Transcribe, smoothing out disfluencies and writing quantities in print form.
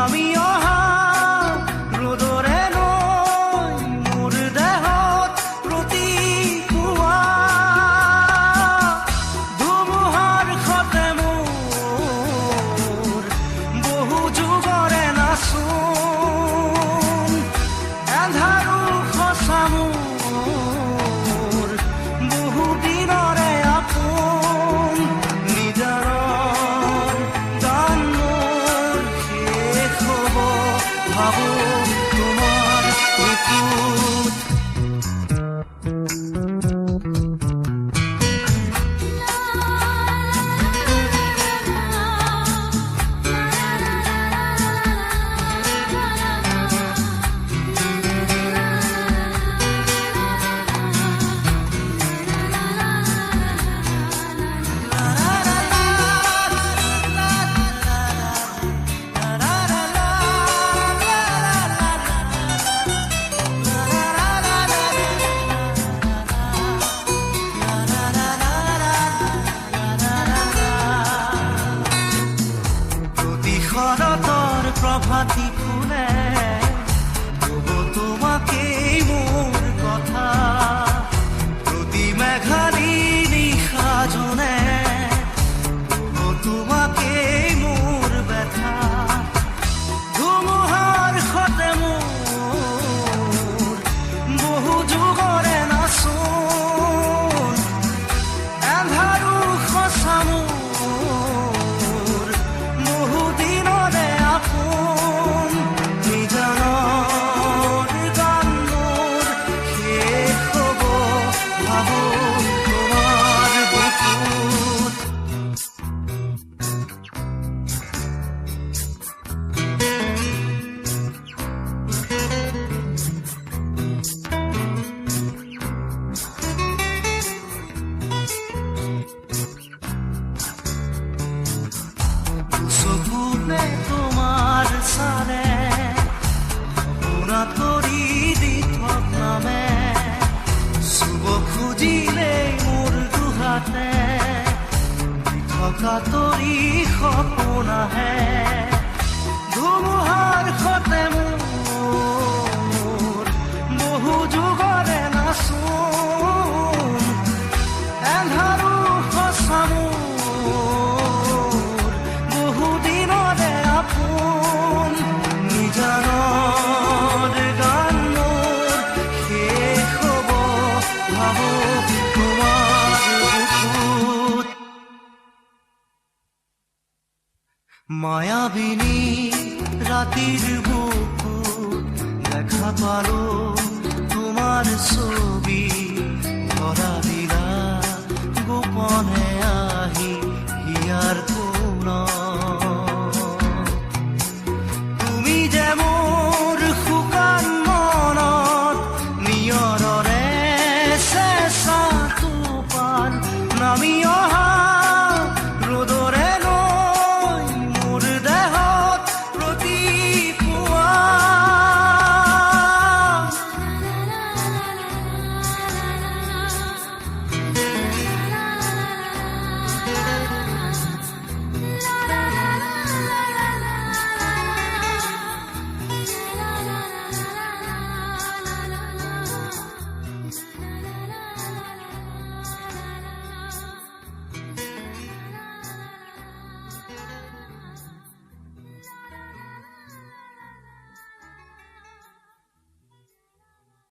নামি অহা ৰ'দৰে নৈ মোৰ দেহত প্ৰতিপুৱা ধুমুহাৰ সতে মোৰ বহু যুগৰে নাচোন এন্ধাৰো সঁচা মোৰ বহু দিনৰে আপোন নিজাৰৰ গান মোৰ শেষ হ'ব ভাবো তোমাৰ বুকুত শৰতৰ প্ৰভাতী ফুলে ক'ব তোমাকেই মোৰ কথা প্ৰতি মেঘালী নিশা জোনে ক'ব তোমাকেই মোৰ ব্যথা ধুমুহাৰ সতে মোৰ বহু যুগৰে নাচোন এন্ধাৰো সঁচা মোৰ বহু দিনৰে আপোন নিজানৰ গান মোৰ শেষ হ'ব ভাবো তোমাৰ বুকুত চকুতে তোমাৰ চালে সপোনা তৰি দি থকামে চুব খুজিলেই মোৰ দুহাতে দি থকা তৰি সপোন আহে ধুমুহাৰ সতে মোৰ বহু যুগৰে নাচোন এন্ধাৰো সঁচা মোৰ বহু দিনৰে আপোন নিজানৰ গান মোৰ শেষ হ'ব ভাবো তোমাৰ বুকুত মায়াবিনী ৰাতিৰ বুকুত দেখা পালো তোমাৰ ছবি ধৰা দিলা গোপনে